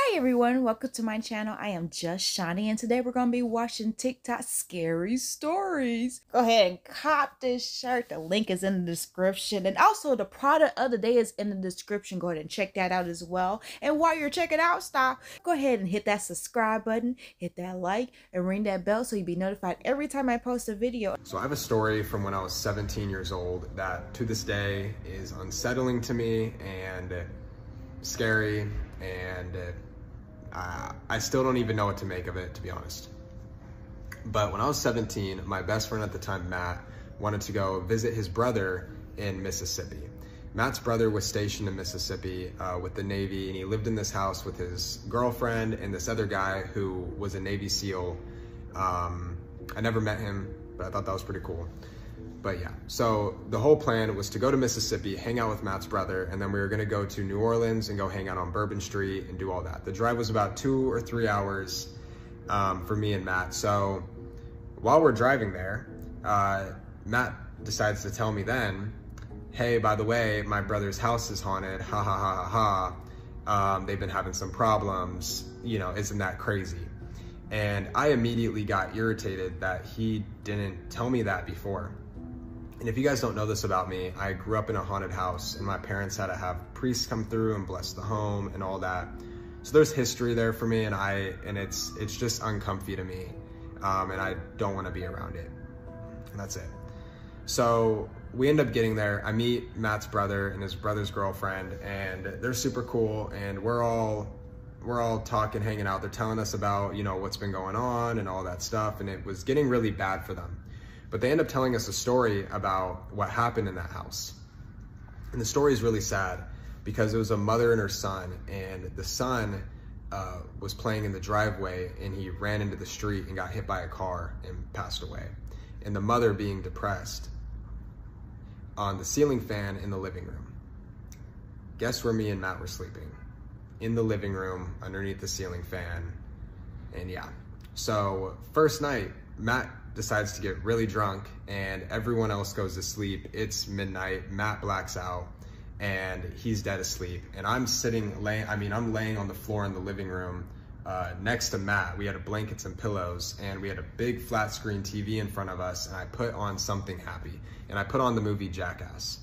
Hi everyone, welcome to my channel. I am just Shawnee and today we're going to be watching TikTok scary stories. Go ahead and cop this shirt. The link is in the description and also the product of the day is in the description. Go ahead and check that out as well. And while you're checking out stuff, go ahead and hit that subscribe button, hit that like and ring that bell so you'll be notified every time I post a video. So I have a story from when I was 17 years old that to this day is unsettling to me and scary, and I still don't even know what to make of it, to be honest. But when I was 17, my best friend at the time, Matt, wanted to go visit his brother in Mississippi. Matt's brother was stationed in Mississippi with the Navy, and he lived in this house with his girlfriend and this other guy who was a Navy SEAL. I never met him, but I thought that was pretty cool. But yeah, so the whole plan was to go to Mississippi, hang out with Matt's brother, and then we were gonna go to New Orleans and go hang out on Bourbon Street and do all that. The drive was about 2 or 3 hours for me and Matt. So while we're driving there, Matt decides to tell me then, hey, by the way, my brother's house is haunted, ha ha ha ha ha. They've been having some problems, you know, isn't that crazy? And I immediately got irritated that he didn't tell me that before. And if you guys don't know this about me, I grew up in a haunted house and my parents had to have priests come through and bless the home and all that. So there's history there for me, and it's just uncomfy to me. And I don't want to be around it. And that's it. So we end up getting there. I meet Matt's brother and his brother's girlfriend, and they're super cool, and we're all talking, hanging out. They're telling us about, you know, what's been going on and all that stuff, and it was getting really bad for them. But they end up telling us a story about what happened in that house. And the story is really sad because it was a mother and her son, and the son was playing in the driveway and he ran into the street and got hit by a car and passed away. And the mother, being depressed, on the ceiling fan in the living room. Guess where me and Matt were sleeping? In the living room underneath the ceiling fan. And yeah, so first night, Matt decides to get really drunk and everyone else goes to sleep. It's midnight, Matt blacks out and he's dead asleep. And I'm I'm laying on the floor in the living room next to Matt. We had blankets and pillows and we had a big flat screen TV in front of us, and I put on something happy and I put on the movie Jackass.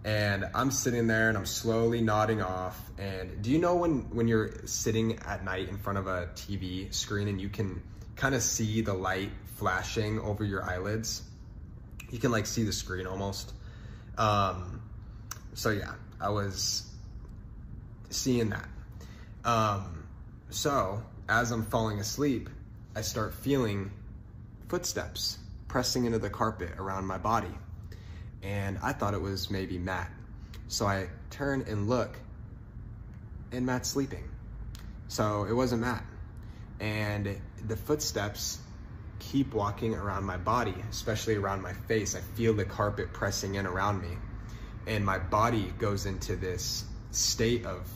And I'm sitting there and I'm slowly nodding off. And do you know when you're sitting at night in front of a TV screen and you can kind of see the light flashing over your eyelids? You can like see the screen almost. So yeah, I was seeing that. So as I'm falling asleep, I start feeling footsteps pressing into the carpet around my body. And I thought it was maybe Matt. So I turn and look, and Matt's sleeping. So it wasn't Matt. And the footsteps keep walking around my body, especially around my face. I feel the carpet pressing in around me. And my body goes into this state of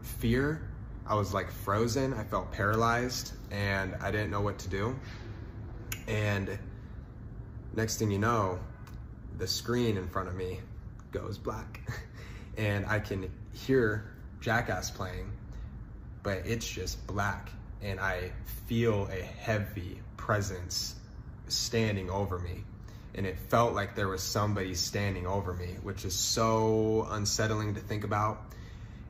fear. I was like frozen, I felt paralyzed, and I didn't know what to do. And next thing you know, the screen in front of me goes black and I can hear Jackass playing, but it's just black. And I feel a heavy presence standing over me. And it felt like there was somebody standing over me, which is so unsettling to think about.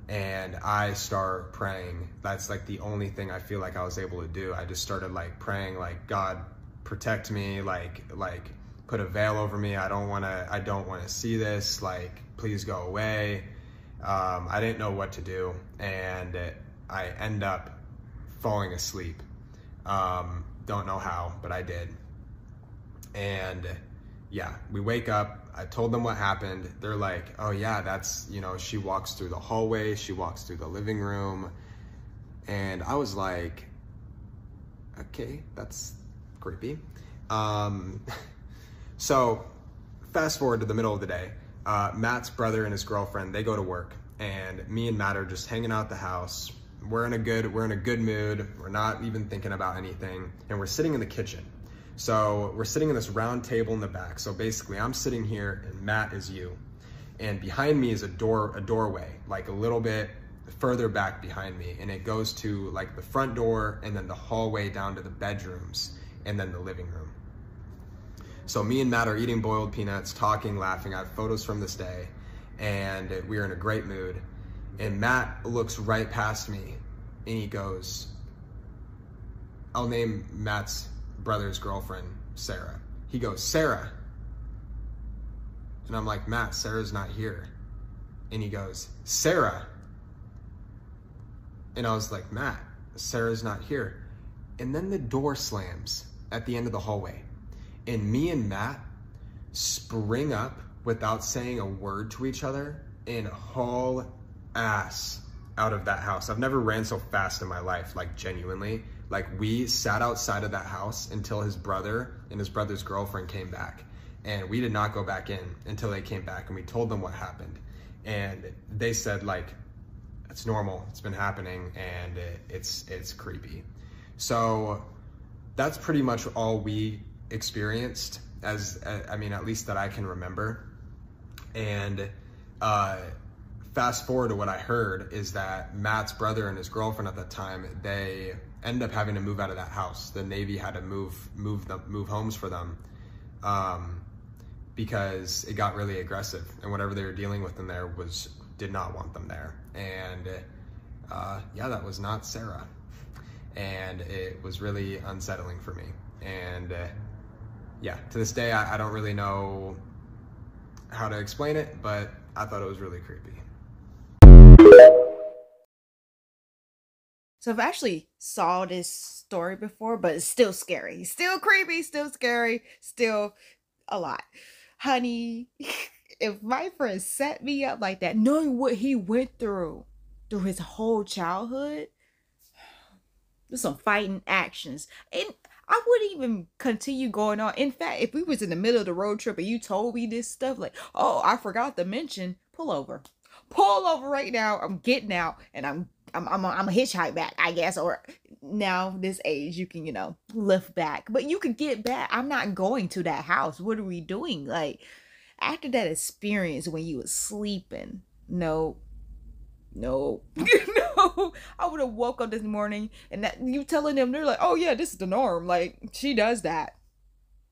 And I start praying. That's like the only thing I feel like I was able to do. I just started like praying, like, God, protect me, like put a veil over me. I don't wanna see this, like, please go away. I didn't know what to do. And I end up falling asleep. Don't know how, but I did. And yeah, we wake up. I told them what happened. They're like, oh yeah, that's, you know, she walks through the hallway, she walks through the living room. And I was like, okay, that's creepy. So fast forward to the middle of the day. Matt's brother and his girlfriend, they go to work, and me and Matt are just hanging out at the house. We're in a good mood. We're not even thinking about anything. And we're sitting in the kitchen. So we're sitting in this round table in the back. So basically I'm sitting here and Matt is you. And behind me is a doorway, like a little bit further back behind me, and it goes to like the front door and then the hallway down to the bedrooms and then the living room. So me and Matt are eating boiled peanuts, talking, laughing. I have photos from this day, and we're in a great mood. And Matt looks right past me and he goes, I'll name Matt's brother's girlfriend, Sarah. He goes, Sarah. And I'm like, Matt, Sarah's not here. And he goes, Sarah. And I was like, Matt, Sarah's not here. And then the door slams at the end of the hallway. And me and Matt spring up without saying a word to each other and haul ass out of that house. I've never ran so fast in my life, like genuinely. Like we sat outside of that house until his brother and his brother's girlfriend came back. And we did not go back in until they came back, and we told them what happened. And they said like, it's normal, it's been happening, and it's creepy. So that's pretty much all we experienced, I mean, at least that I can remember. And fast forward to what I heard is that Matt's brother and his girlfriend at that time, they ended up having to move out of that house. The Navy had to move homes for them because it got really aggressive, and whatever they were dealing with in there did not want them there. And yeah, that was not Sarah, and it was really unsettling for me. And yeah, to this day, I don't really know how to explain it, but I thought it was really creepy. So I've actually saw this story before, but it's still scary. Still creepy, still scary, still a lot. Honey, if my friend set me up like that, knowing what he went through his whole childhood, there's some fighting actions. And I wouldn't even continue going on. In fact, if we was in the middle of the road trip and you told me this stuff, like, oh, I forgot to mention, pull over. Pull over right now. I'm getting out, and I'm a hitchhike back, I guess. Or now this age, you can, lift back. But you could get back. I'm not going to that house. What are we doing? Like, after that experience when you was sleeping, no, no, I would have woke up this morning and that you telling them, they're like, oh yeah, this is the norm. Like, she does that.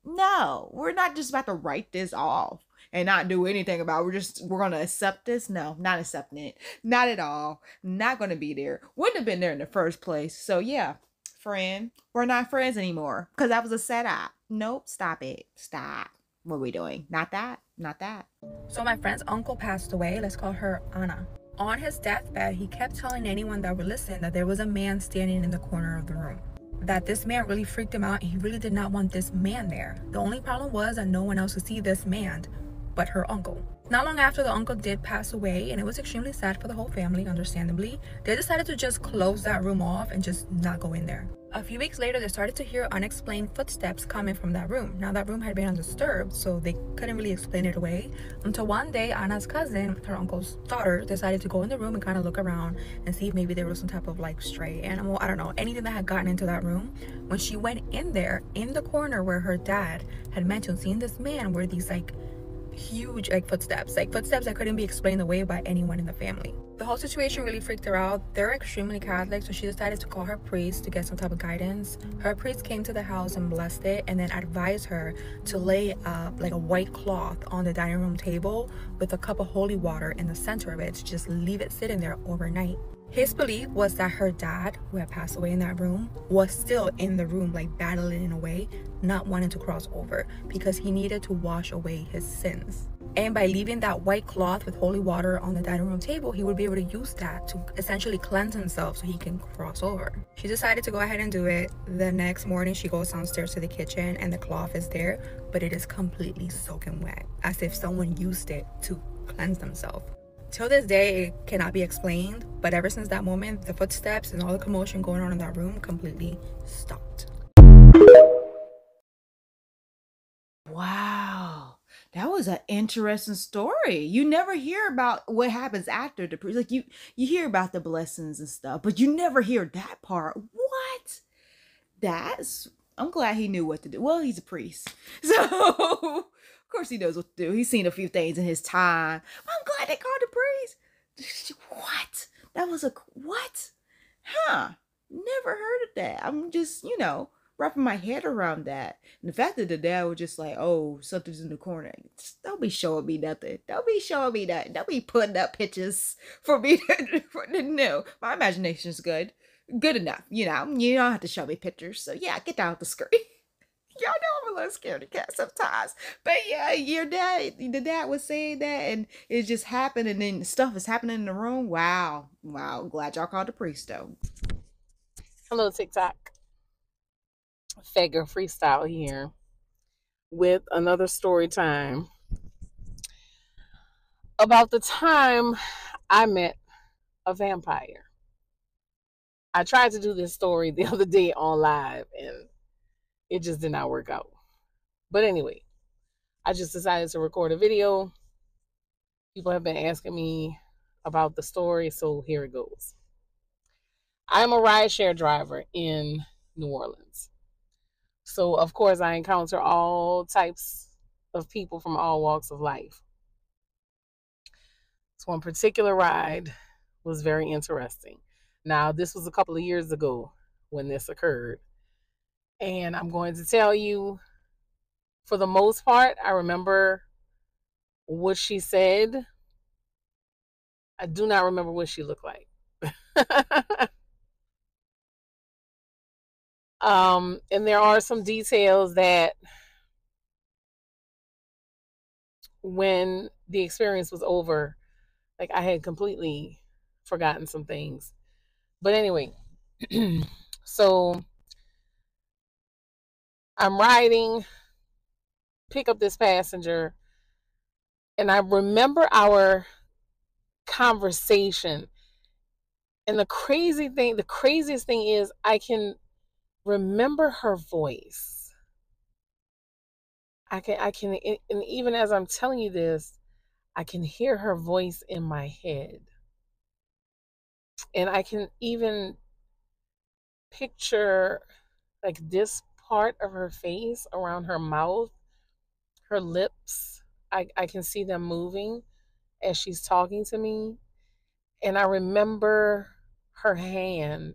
No, we're not just about to write this off and not do anything about it. We're going to accept this. No, not accepting it. Not at all. Not going to be there. Wouldn't have been there in the first place. So yeah, friend, we're not friends anymore because that was a setup. Nope. Stop it. Stop. What are we doing? Not that. Not that. So my friend's uncle passed away. Let's call her Anna. On his deathbed, he kept telling anyone that would listen that there was a man standing in the corner of the room. That this man really freaked him out, and he really did not want this man there. The only problem was that no one else would see this man but her uncle. Not long after the uncle did pass away, and it was extremely sad for the whole family, understandably, they decided to just close that room off and just not go in there. A few weeks later, they started to hear unexplained footsteps coming from that room. Now, that room had been undisturbed, so they couldn't really explain it away, until one day, Anna's cousin, her uncle's daughter, decided to go in the room and kind of look around and see if maybe there was some type of like stray animal, I don't know, anything that had gotten into that room. When she went in there, in the corner where her dad had mentioned seeing this man, were these like huge footsteps that couldn't be explained away by anyone in the family. The whole situation really freaked her out. They're extremely Catholic, so she decided to call her priest to get some type of guidance. Her priest came to the house and blessed it, and then advised her to lay like a white cloth on the dining room table with a cup of holy water in the center of it, to just leave it sitting there overnight. His belief was that her dad, who had passed away in that room, was still in the room, like battling in a way, not wanting to cross over, because he needed to wash away his sins. And by leaving that white cloth with holy water on the dining room table, he would be able to use that to essentially cleanse himself so he can cross over. She decided to go ahead and do it. The next morning, she goes downstairs to the kitchen, and the cloth is there, but it is completely soaking wet, as if someone used it to cleanse themselves. Till this day, it cannot be explained, but ever since that moment, the footsteps and all the commotion going on in that room completely stopped. Wow, that was an interesting story. You never hear about what happens after the priest. Like you hear about the blessings and stuff, but you never hear that part. What? I'm glad he knew what to do. Well, he's a priest, so of course he knows what to do. He's seen a few things in his time. I'm glad they called the priest. What? That was a what? Huh? Never heard of that. I'm just, wrapping my head around that. And the fact that the dad was just like, oh, something's in the corner. Don't be showing me nothing. Don't be showing me that. Don't be putting up pictures for me to know. My imagination's good. Good enough. You don't have to show me pictures. So yeah, get down with the screen. Y'all know I'm a little scaredy cat sometimes. But yeah, the dad was saying that and it just happened and then stuff is happening in the room. Wow. Wow. Glad y'all called the priest though. Hello, TikTok. Fagger Freestyle here with another story time about the time I met a vampire. I tried to do this story the other day on live and it just did not work out. But anyway, I just decided to record a video. People have been asking me about the story, so here it goes. I'm a rideshare driver in New Orleans. So, of course, I encounter all types of people from all walks of life. So, one particular ride was very interesting. Now, this was a couple of years ago when this occurred. And I'm going to tell you, for the most part, I remember what she said. I do not remember what she looked like. And there are some details that when the experience was over, like I had completely forgotten some things. But anyway, so I'm riding, pick up this passenger, and I remember our conversation. And the craziest thing is I can remember her voice. I can, and even as I'm telling you this, I can hear her voice in my head. And I can even picture like this part of her face around her mouth, her lips. I can see them moving as she's talking to me. And I remember her hand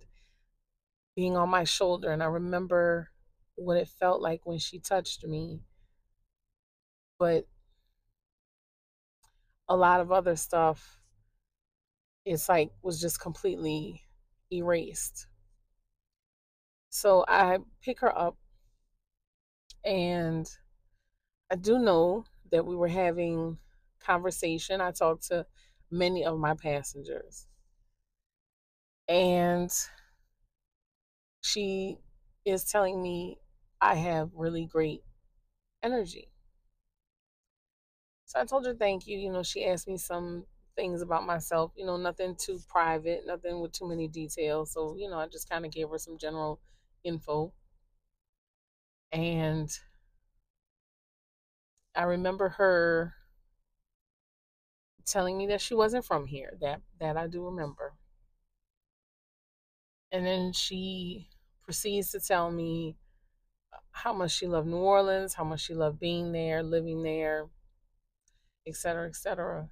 being on my shoulder. And I remember what it felt like when she touched me. But a lot of other stuff, it's like was just completely erased. So I pick her up, and I do know that we were having conversation. I talked to many of my passengers, and she is telling me I have really great energy. So I told her thank you. She asked me some things about myself, nothing too private, nothing with too many details. So, I just kind of gave her some general info. And I remember her telling me that she wasn't from here. That I do remember. And then she proceeds to tell me how much she loved New Orleans, how much she loved being there, living there, etc., etc.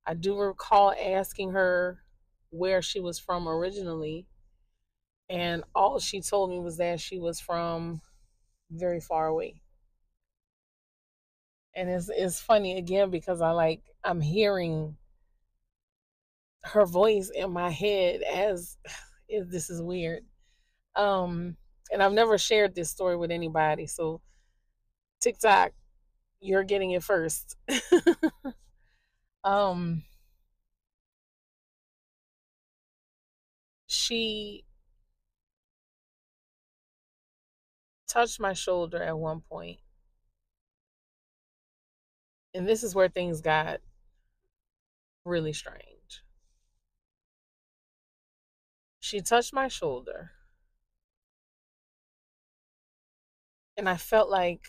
I do recall asking her where she was from originally, and all she told me was that she was from very far away. And it's funny again because I'm hearing her voice in my head as this is weird. And I've never shared this story with anybody, so TikTok, you're getting it first. She touched my shoulder at one point, and this is where things got really strange. She touched my shoulder, and I felt like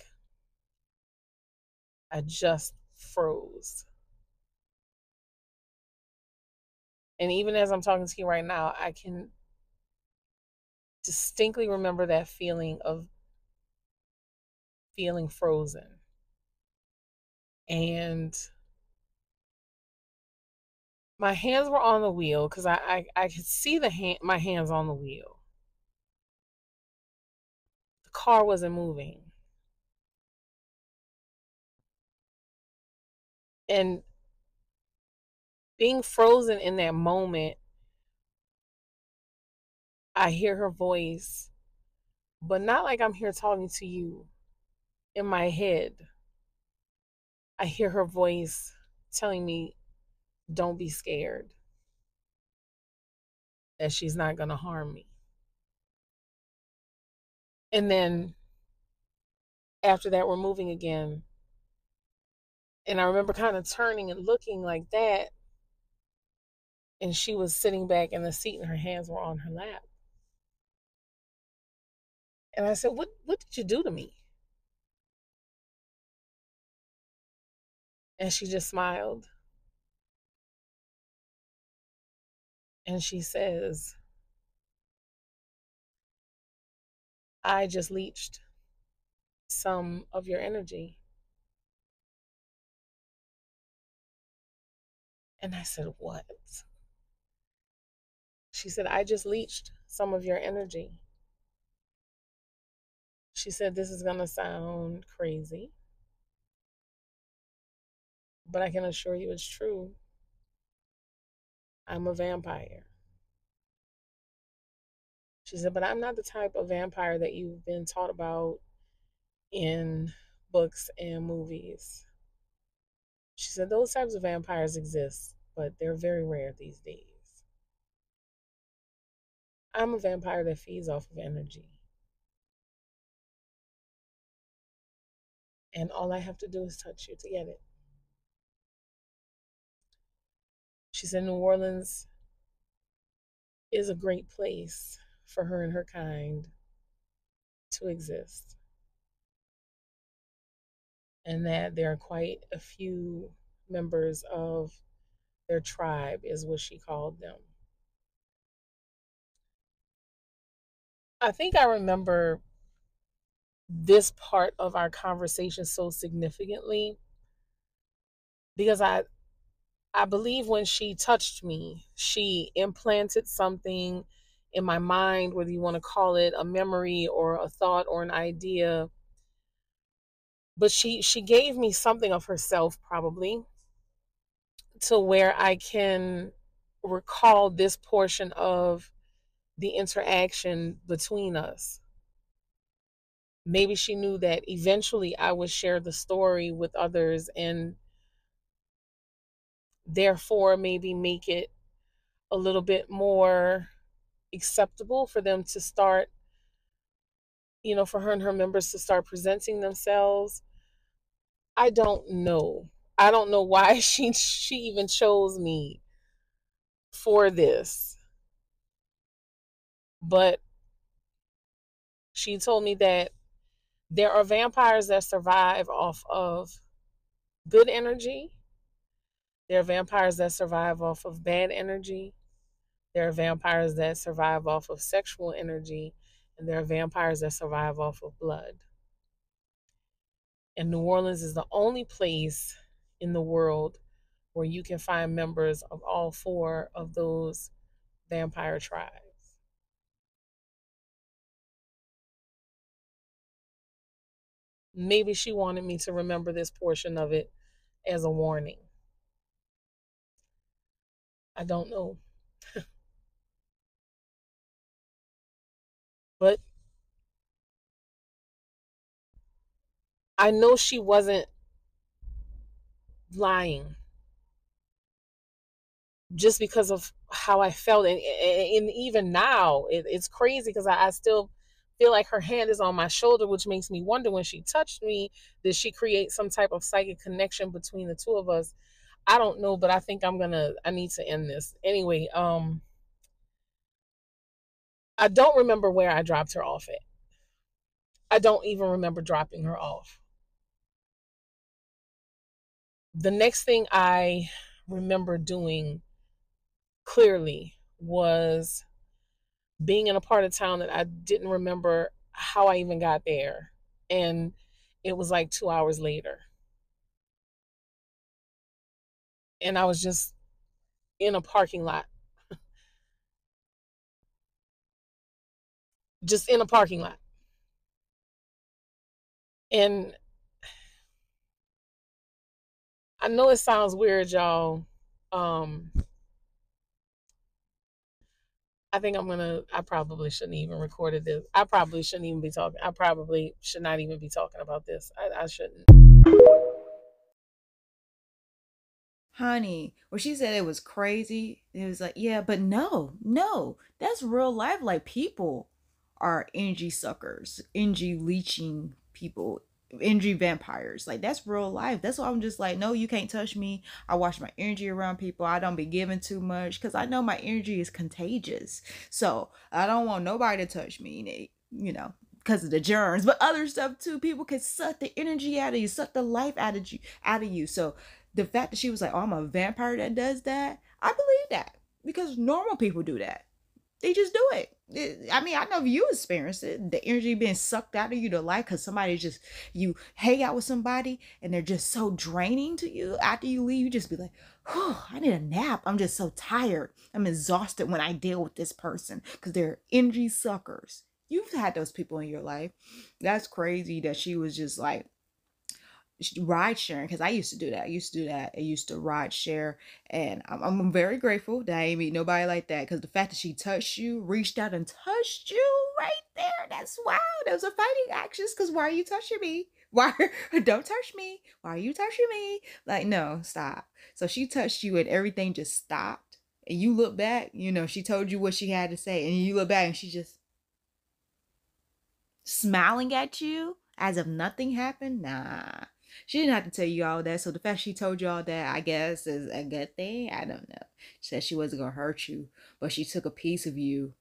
I just froze. And even as I'm talking to you right now, I can distinctly remember that feeling of feeling frozen. And my hands were on the wheel because I could see my hands on the wheel. The car wasn't moving. And being frozen in that moment, I hear her voice, but not like I'm here talking to you. In my head, I hear her voice telling me, don't be scared, that she's not going to harm me. And then after that, we're moving again. And I remember kind of turning and looking like that. And she was sitting back in the seat and her hands were on her lap. And I said, what did you do to me? And she just smiled. And she says, I just leached some of your energy. And I said, what? She said, I just leached some of your energy. She said, this is going to sound crazy, but I can assure you it's true. I'm a vampire. She said, but I'm not the type of vampire that you've been taught about in books and movies. She said, those types of vampires exist, but they're very rare these days. I'm a vampire that feeds off of energy. And all I have to do is touch you to get it. She said, New Orleans is a great place for her and her kind to exist. And that there are quite a few members of their tribe, is what she called them. I think I remember this part of our conversation so significantly because I believe when she touched me, she implanted something in my mind, whether you want to call it a memory or a thought or an idea. But she gave me something of herself, probably, to where I can recall this portion of the interaction between us. Maybe she knew that eventually I would share the story with others and therefore maybe make it a little bit more acceptable for them to start, for her and her members to start presenting themselves. I don't know. I don't know why she even chose me for this. But she told me that there are vampires that survive off of good energy. There are vampires that survive off of bad energy. There are vampires that survive off of sexual energy. And there are vampires that survive off of blood. And New Orleans is the only place in the world where you can find members of all four of those vampire tribes. Maybe she wanted me to remember this portion of it as a warning. I don't know. But I know she wasn't lying just because of how I felt. And even now, it's crazy because I still feel like her hand is on my shoulder, which makes me wonder, when she touched me, did she create some type of psychic connection between the two of us? I don't know, but I think I need to end this. Anyway, I don't remember where I dropped her off at. I don't even remember dropping her off. The next thing I remember doing clearly was being in a part of town that I didn't remember how I even got there. And it was like 2 hours later. And I was just in a parking lot. Just in a parking lot. And I know it sounds weird, y'all. I think I probably shouldn't even recorded this. I probably shouldn't even be talking. I probably should not even be talking about this. I shouldn't. Honey, when she said it was crazy, it was like, yeah, but no, that's real life. Like, people are energy suckers, energy leeching people, energy vampires. Like, that's real life. That's why I'm just like, no, you can't touch me. I watch my energy around people. I don't be giving too much because I know my energy is contagious. So I don't want nobody to touch me, because of the germs, but other stuff too. People can suck the energy out of you, suck the life out of you. So the fact that she was like, oh, I'm a vampire that does that, I believe that, because normal people do that. They just do it. I mean, I know you experienced it, the energy being sucked out of you to life, because somebody just, you hang out with somebody and they're just so draining to you. After you leave, you just be like, oh, I need a nap. I'm just so tired. I'm exhausted when I deal with this person, because they're energy suckers. You've had those people in your life. That's crazy that she was just like, ride sharing, because I used to do that. I used to ride share, and I'm very grateful that I ain't meet nobody like that, because the fact that she touched you, reached out and touched you right there, that's wow. Those are fighting actions, because why are you touching me? Why? Don't touch me. Why are you touching me? Like, no, stop. So she touched you and everything just stopped, and you look back, she told you what she had to say, and you look back and she just smiling at you as if nothing happened. Nah, she didn't have to tell you all that. So the fact she told you all that, I guess, is a good thing. I don't know. She said she wasn't gonna hurt you, but she took a piece of you.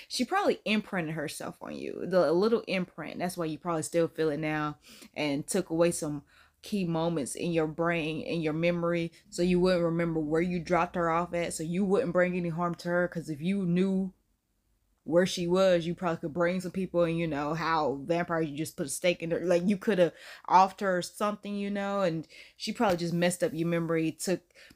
She probably imprinted herself on you, the little imprint. That's why you probably still feel it now, and took away some key moments in your brain, in your memory, so you wouldn't remember where you dropped her off at, so you wouldn't bring any harm to her. Because if you knew where she was, you probably could bring some people, and how vampires, you just put a stake in her, like you could have offed her something, and she probably just messed up your memory,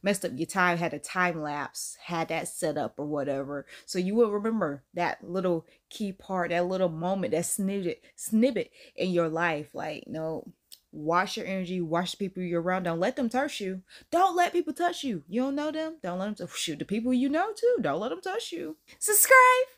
messed up your time, had a time lapse, had that set up or whatever, so you will remember that little key part, that little moment, that snippet in your life. Like, no, watch your energy, watch the people you're around. Don't let them touch you. Don't let people touch you. You don't know them, don't let them shoot the people you know too. Don't let them touch you. Subscribe.